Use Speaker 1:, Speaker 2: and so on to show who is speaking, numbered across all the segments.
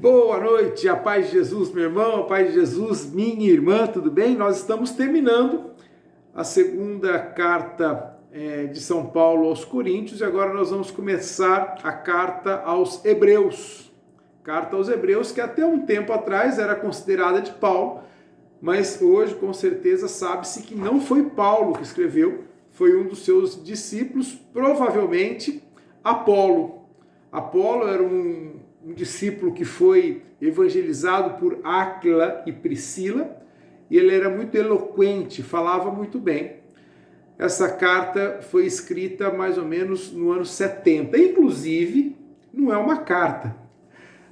Speaker 1: Boa noite, a paz de Jesus, meu irmão, a paz de Jesus, minha irmã, tudo bem? Nós estamos terminando a segunda carta de São Paulo aos Coríntios e agora nós vamos começar a carta aos Hebreus. Carta aos Hebreus que até um tempo atrás era considerada de Paulo, mas hoje com certeza sabe-se que não foi Paulo que escreveu, foi um dos seus discípulos, provavelmente Apolo. Apolo era um discípulo que foi evangelizado por Áquila e Priscila, e ele era muito eloquente, falava muito bem. Essa carta foi escrita mais ou menos no ano 70, inclusive não é uma carta,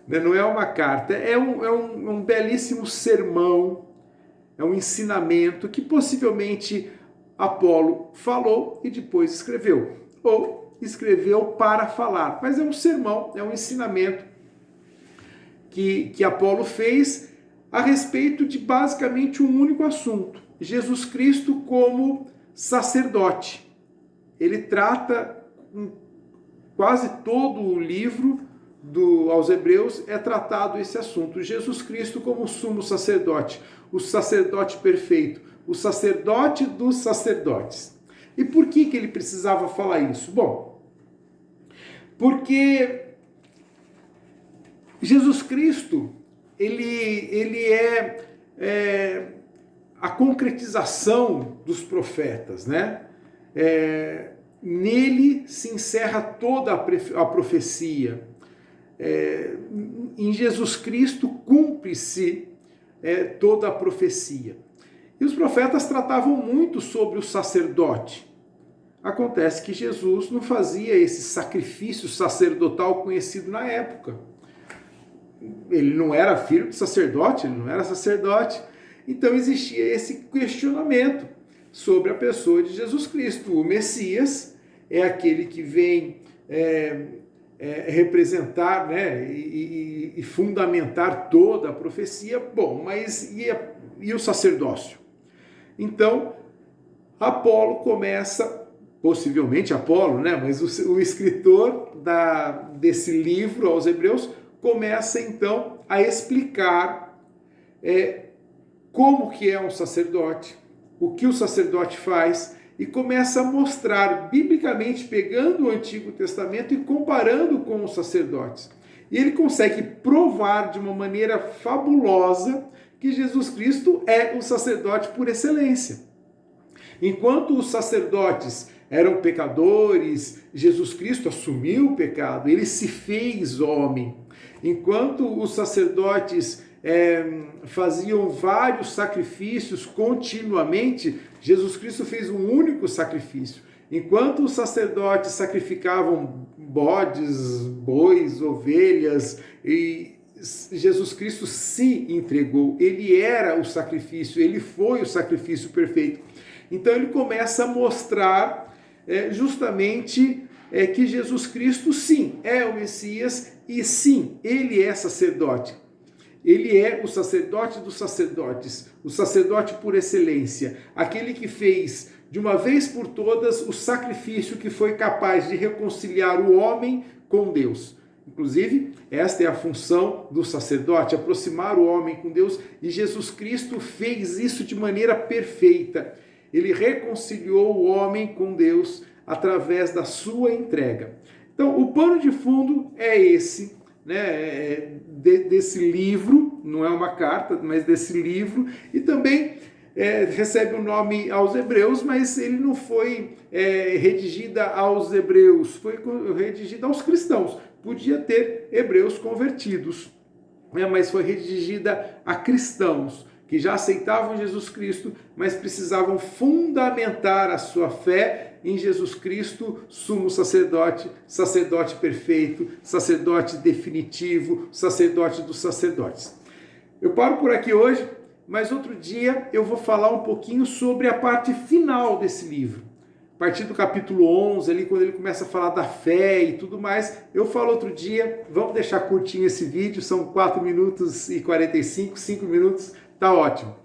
Speaker 1: não é uma carta, é um belíssimo sermão, é um ensinamento que possivelmente Apolo falou e depois escreveu, ou escreveu para falar, mas é um sermão, é um ensinamento que Apolo fez a respeito de basicamente um único assunto, Jesus Cristo como sacerdote. Ele trata quase todo o livro aos Hebreus é tratado esse assunto, Jesus Cristo como sumo sacerdote, o sacerdote perfeito, o sacerdote dos sacerdotes. E por que ele precisava falar isso? Bom, porque Jesus Cristo, ele é a concretização dos profetas, né? Nele se encerra toda a profecia. Em Jesus Cristo cumpre-se toda a profecia. E os profetas tratavam muito sobre o sacerdote. Acontece que Jesus não fazia esse sacrifício sacerdotal conhecido na época. Ele não era filho de sacerdote, ele não era sacerdote. Então existia esse questionamento sobre a pessoa de Jesus Cristo. O Messias é aquele que vem representar, né, e fundamentar toda a profecia. Bom, mas e o sacerdócio? Então, Apolo começa, possivelmente Apolo, né, mas o escritor desse livro aos Hebreus começa então a explicar como que é um sacerdote, o que o sacerdote faz, e começa a mostrar biblicamente, pegando o Antigo Testamento e comparando com os sacerdotes. E ele consegue provar de uma maneira fabulosa que Jesus Cristo é o sacerdote por excelência. Enquanto os sacerdotes eram pecadores, Jesus Cristo assumiu o pecado, ele se fez homem. Enquanto os sacerdotes faziam vários sacrifícios continuamente, Jesus Cristo fez um único sacrifício. Enquanto os sacerdotes sacrificavam bodes, bois, ovelhas, e Jesus Cristo se entregou, ele era o sacrifício, ele foi o sacrifício perfeito. Então ele começa a mostrar justamente que Jesus Cristo sim é o Messias e sim, ele é sacerdote. Ele é o sacerdote dos sacerdotes, o sacerdote por excelência, aquele que fez de uma vez por todas o sacrifício que foi capaz de reconciliar o homem com Deus. Inclusive, esta é a função do sacerdote, aproximar o homem com Deus, e Jesus Cristo fez isso de maneira perfeita. Ele reconciliou o homem com Deus através da sua entrega. Então, o pano de fundo é esse, né, desse livro, não é uma carta, mas desse livro, e também recebe o nome aos Hebreus, mas ele não foi redigida aos Hebreus, foi redigida aos cristãos. Podia ter hebreus convertidos, mas foi redigida a cristãos que já aceitavam Jesus Cristo, mas precisavam fundamentar a sua fé em Jesus Cristo, sumo sacerdote, sacerdote perfeito, sacerdote definitivo, sacerdote dos sacerdotes. Eu paro por aqui hoje, mas outro dia eu vou falar um pouquinho sobre a parte final desse livro. A partir do capítulo 11, ali, quando ele começa a falar da fé e tudo mais, eu falo outro dia. Vamos deixar curtinho esse vídeo, são 4 minutos e 45, 5 minutos, tá ótimo.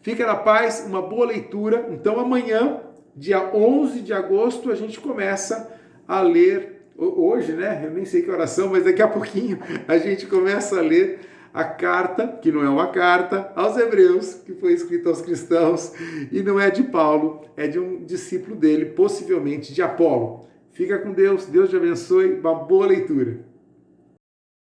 Speaker 1: Fica na paz, uma boa leitura. Então amanhã, dia 11 de agosto, a gente começa a ler, hoje, né? Eu nem sei que oração, mas daqui a pouquinho a gente começa a ler a carta, que não é uma carta, aos Hebreus, que foi escrita aos cristãos, e não é de Paulo, é de um discípulo dele, possivelmente de Apolo. Fica com Deus, Deus te abençoe, uma boa leitura.